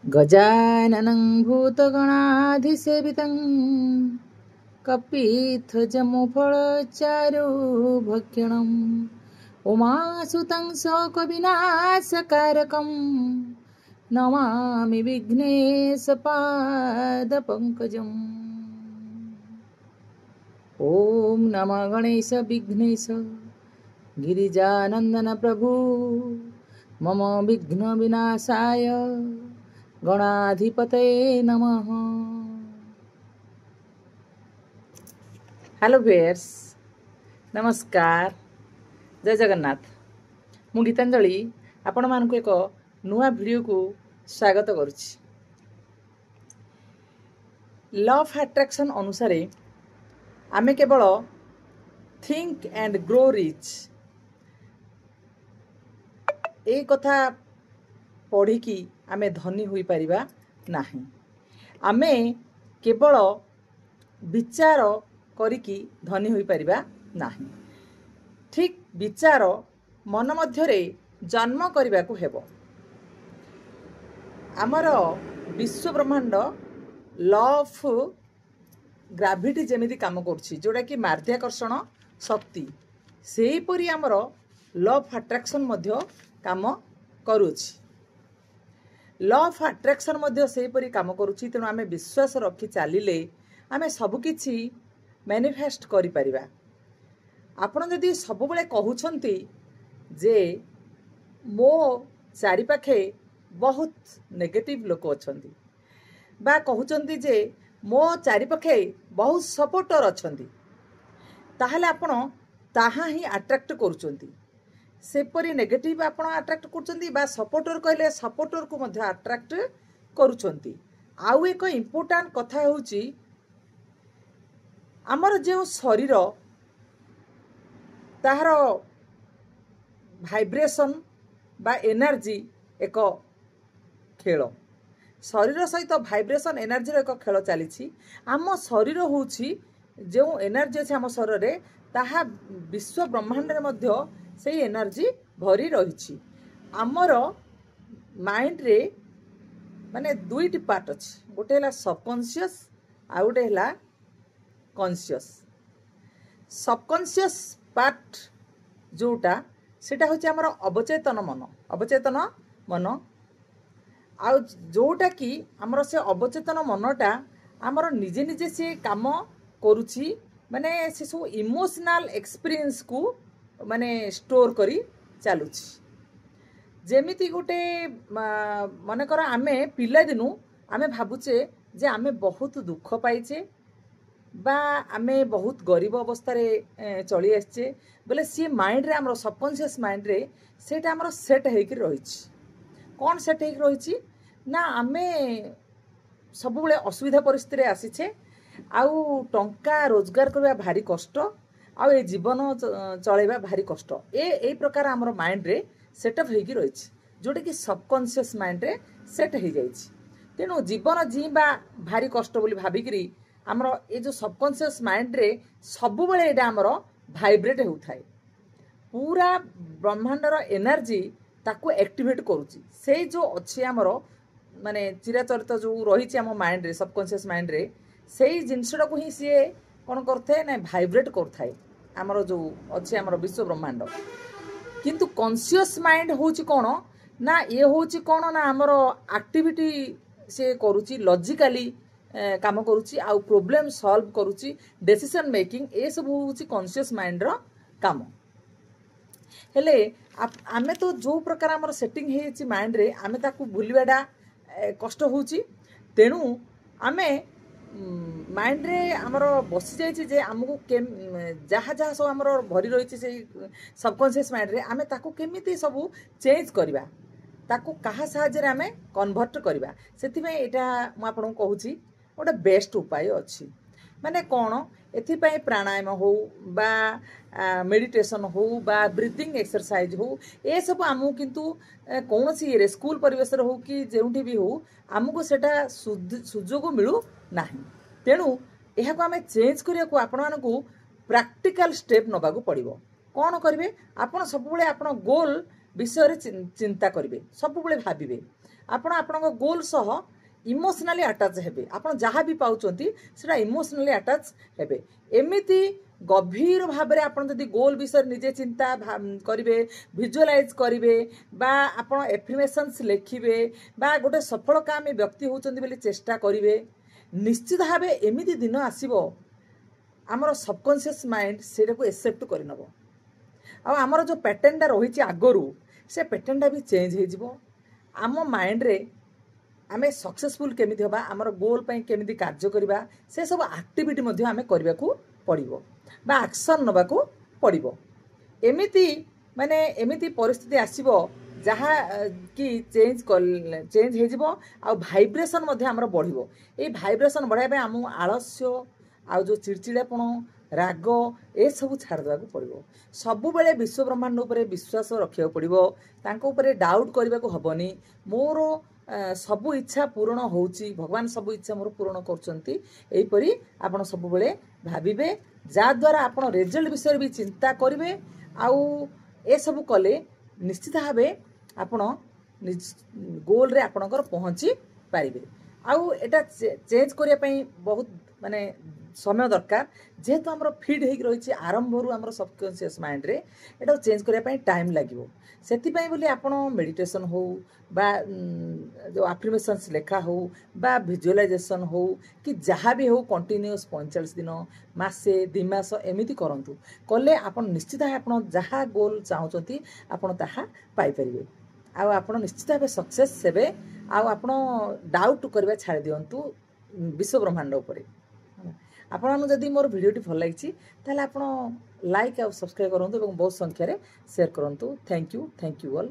गजाननं भूतगणाधिसेवितं कपित्थजमुफलचारुभक्षणम् उमासुतं शोकविनाशकारकं नमामि विघ्नेशपादपङ्कजम्। ॐ नमः गणेश विघ्नेश गिरिजानन्दन प्रभु मम विघ्न विनाशाय गणाधिपतये नमः। हेलो व्यूअर्स, नमस्कार, जय जगन्नाथ। मु गीतांजलि आपण मानक एक नुआ वीडियो को स्वागत करुछि। लॉ ऑफ अट्रैक्शन अनुसार आमे केवल थिंक एंड ग्रो रिच ए कथा पढ़ी कि आमे धनी हुई परिबा नाही। आमे केवल विचार करिकी धनी हुई परिबा नाही। ठीक विचार मन मध्यरे जन्म करबा को हेबो। आमर विश्व ब्रह्मांड लॉ ऑफ ग्राविटी जेमिति काम करछि, जोड़ा कि माध्याकर्षण शक्ति, सेही परी आमर लॉ ऑफ अट्रैक्शन मध्य काम करूछि। लॉ ऑफ अट्रैक्शन मध्य सेही परी काम करूछि। तेणु आमे विश्वास रखी चलिले आमे सब किछि मैनिफेस्ट करि परिबा। आपण जदि सब बेले कहउछंती जे मो चारि पाखे बहुत नेगेटिव लोक अछंती, बा कहउछंती जे मो चारि पाखे बहुत सपोर्टर अछंती, ताहले आपण ताहा ही अट्रैक्ट करूछंती। सेपरी नेगेटिव आपण अट्रैक्ट करूछंती, बा सपोर्टर कहले सपोर्टर को मध्य अट्रैक्ट करूछंती। आउ एक इम्पोर्टेंट कथा होउची, आमर जो शरीर ताहार भाइब्रेशन बा एनर्जी एक खेल, शरीर सहित भाइब्रेशन एनर्जी एक खेल चली। आम शरीर होउची जो एनर्जी अच्छे आम शरीर रे, ताहा विश्व ब्रह्मांड रे मध्य से एनर्जी भरी रही। आमर माइंड रे माने दुईटी पार्ट अच्छी, गोटे है सबकॉन्शियस आ गोटे है कॉन्शियस। सबकॉन्शियस पार्ट जोटा सेटा होची आमर अवचेतन मन, अवचेतन मन। आ जोटा कि आमर से अवचेतन मनटा आमर निजे निजे से काम करुची, माने से सब इमोशनल एक्सपीरियंस को माने स्टोर करी चलुची। जेमिति गोटे मनकर आमे पिला दिनु आमे भाबुचे जे आमे बहुत दुख पाइचे बा आमे बहुत गरीब अवस्था रे चली आछे बोले सी माइंड रे हमरो सबकॉन्शियस माइंड रे सेटा हमरो सेट हेकि रहिछि। कोन सेट हेकि रहिछि ना आमे सब बेले असुविधा परिस्थिति रे आसीछे, आउ टंका रोजगार करबा भारी कष्ट, आउ ए जीवन चलेबा भारी कष्ट। ए प्रकार हमरो माइंड रे सेटअप हेकि रहिछि, जोटे कि सबकॉन्शियस माइंड रे सेट हे जाइछि। तेनु जीवन जीवा भारी कष्ट बोली भाबिकरी आमर ये जो सबकॉन्शियस माइंड रे सब बेले एटा आमर भाइब्रेट होउथाय। पूरा ब्रह्मांडर एनर्जी ताको एक्टिवेट करूची। से जो अच्छी आमर माने चिराचरित जो रही आम माइंड रे सबकॉन्शियस माइंड रे, से जिनसटा को ही सी कौन करथे ना भाइब्रेट करथाय आमर जो अच्छे आमर विश्व ब्रह्मांड। किंतु कॉन्शियस माइंड होची कोन ना ये होची कोन ना आमर एक्टिविटी से करूची, लॉजिकली काम करूची, आउ प्रॉब्लम सॉल्व करूची, डिसीजन मेकिंग, ए सब होची कॉन्शियस माइंड रो काम। हेले आमे तो जो प्रकार आमर सेटिंग हेची माइंड रे आमे ताकू भूलिबाडा कष्ट होची। तेणु आमे माइंड रे आमर बसी जाइछि जे हमकु जहाँ जहाँ सब आमर भरी रही से सबकॉन्शियस माइंड रे आमे ताकू केमिति सब चेंज करबा, ताकू कहा साहाय्य रे आमे कन्वर्ट करबा। सेथिबे एटा म आपन कहूची गोटे बेस्ट उपाय अच्छी। माने कौन एथिपाई प्राणायाम हो बा मेडिटेशन हो बा ब्रीथिंग एक्सरसाइज हो, ए सब आमको किंतु कौन सी ये स्कूल परिवेश हो कि जोठी भी हो आमको सेटा सुजोग मिलू नाही। तेणु यह आम चेंज करने को आपण मानकू प्रैक्टिकल स्टेप नबाकू पड़िबो। कौन करेंगे आपण सब आप गोल विषय चिंता करेंगे, सब भावे ଆପଣ ଆପଣଙ୍କ ଗୋଲ୍ ସହ ଇମୋସନାଲି ଆଟାଚ୍ ହେବେ। ଆପଣ ଯାହା ବି ପାଉଛନ୍ତି ସେଟା ଇମୋସନାଲି ଆଟାଚ୍ ହେବେ। ଏମିତି ଗଭୀର ଭାବରେ ଆପଣ ଯଦି ଗୋଲ୍ ବିଷୟରେ ନିଜେ ଚିନ୍ତା କରିବେ, ଭିଜୁଆଲାଇଜ୍ କରିବେ, ବା ଆପଣ ଏଫର୍ମେସନ୍ସ ଲେଖିବେ, ବା ଗୋଟେ ସଫଳକାମୀ ବ୍ୟକ୍ତି ହେଉଛନ୍ତି ବୋଲି ଚେଷ୍ଟା କରିବେ, ନିଶ୍ଚିତ ଭାବେ ଏମିତି ଦିନ ଆସିବ ଆମର ସବକନସିୟସ୍ ମାଇଣ୍ଡ ସେଇଟାକୁ ଏକ୍ସେପ୍ଟ କରିନେବ। ଆଉ ଆମର ଯେଉଁ ପ୍ୟାଟର୍ନଟା ରହିଛି ଆଗରୁ ସେ ପ୍ୟାଟର୍ନଟା ବି ଚେଞ୍ଜ ହେଇଯିବ। ଆମ ମାଇଣ୍ଡରେ ଆମେ ସକ୍ସେସଫୁଲ୍ କେମିତି ହେବା, ଆମର ଗୋଲ୍ ପାଇଁ କେମିତି କାର୍ଯ୍ୟ କରିବା, ସେସବୁ ଆକ୍ଟିଭିଟି ମଧ୍ୟ ଆମେ କରିବାକୁ ପଡ଼ିବ ବା ଆକ୍ସନ୍ ନେବାକୁ ପଡ଼ିବ। ଏମିତି ପରିସ୍ଥିତି ଆସିବ ଯାହା କି ଚେଞ୍ଜ ହେଇଯିବ। ଆଉ ଭାଇବ୍ରେସନ୍ ମଧ୍ୟ ଆମର ବଢ଼ିବ। ଏଇ ଭାଇବ୍ରେସନ୍ ବଢ଼ାଇବା ପାଇଁ ଆମକୁ ଆଳସ୍ୟ ଆଉ ଯେଉଁ ଚିଡ଼ଚିଡ଼ାପଣ, ରାଗ ଏସବୁ ଛାଡ଼ିଦେବାକୁ ପଡ଼ିବ। ସବୁବେଳେ ବିଶ୍ୱ ବ୍ରହ୍ମାଣ୍ଡ ଉପରେ ବିଶ୍ୱାସ ରଖିବାକୁ ପଡ଼ିବ। ତାଙ୍କ ଉପରେ ଡାଉଟ୍ କରିବାକୁ ହେବନି। ମୋର ସବୁ ଇଚ୍ଛା ପୂରଣ ହେଉଛି, ଭଗବାନ ସବୁ ଇଚ୍ଛା ମୋର ପୂରଣ କରୁଛନ୍ତି, ଏହିପରି ଆପଣ ସବୁବେଳେ ଭାବିବେ। ଯାହାଦ୍ୱାରା ଆପଣ ରେଜଲ୍ଟ ବିଷୟରେ ବି ଚିନ୍ତା କରିବେ। ଆଉ ଏସବୁ କଲେ ନିଶ୍ଚିତ ଭାବେ ଆପଣ ଗୋଲ୍ରେ ଆପଣଙ୍କର ପହଞ୍ଚି ପାରିବେ। ଆଉ ଏଇଟା ଚେଞ୍ଜ କରିବା ପାଇଁ ବହୁତ ସମୟ ଦରକାର। ଯେହେତୁ ଆମର ଫିଡ୍ ହେଇକି ରହିଛି ଆରମ୍ଭରୁ ଆମର ସବକନସିୟସ୍ ମାଇଣ୍ଡରେ, ଏଟାକୁ ଚେଞ୍ଜ କରିବା ପାଇଁ ଟାଇମ୍ ଲାଗିବ। ସେଥିପାଇଁ ବୋଲି ଆପଣ ମେଡ଼ିଟେସନ୍ ହେଉ ବା ଯେଉଁ ଆଫର୍ମେସନ୍ସ ଲେଖା ହେଉ ବା ଭିଜୁଆଲାଇଜେସନ୍ ହେଉ କି ଯାହା ବି ହେଉ କଣ୍ଟିନ୍ୟୁଅସ୍ 45 ଦିନ, ମାସେ, 2 ମାସ ଏମିତି କରନ୍ତୁ। କଲେ ଆପଣ ନିଶ୍ଚିତ ଭାବେ ଆପଣ ଯାହା ଗୋଲ୍ ଚାହୁଁଛନ୍ତି ଆପଣ ତାହା ପାଇପାରିବେ। ଆଉ ଆପଣ ନିଶ୍ଚିତ ଭାବେ ସକ୍ସେସ୍ ହେବେ। ଆଉ ଆପଣ ଡାଉଟ୍ କରିବା ଛାଡ଼ି ଦିଅନ୍ତୁ ବିଶ୍ୱ ବ୍ରହ୍ମାଣ୍ଡ ଉପରେ। ଆପଣଙ୍କୁ ଯଦି ମୋର ଭିଡ଼ିଓଟି ଭଲ ଲାଗିଛି ତାହେଲେ ଆପଣ ଲାଇକ୍ ଆଉ ସବସ୍କ୍ରାଇବ୍ କରନ୍ତୁ ଏବଂ ବହୁତ ସଂଖ୍ୟାରେ ସେୟାର କରନ୍ତୁ। Thank you all.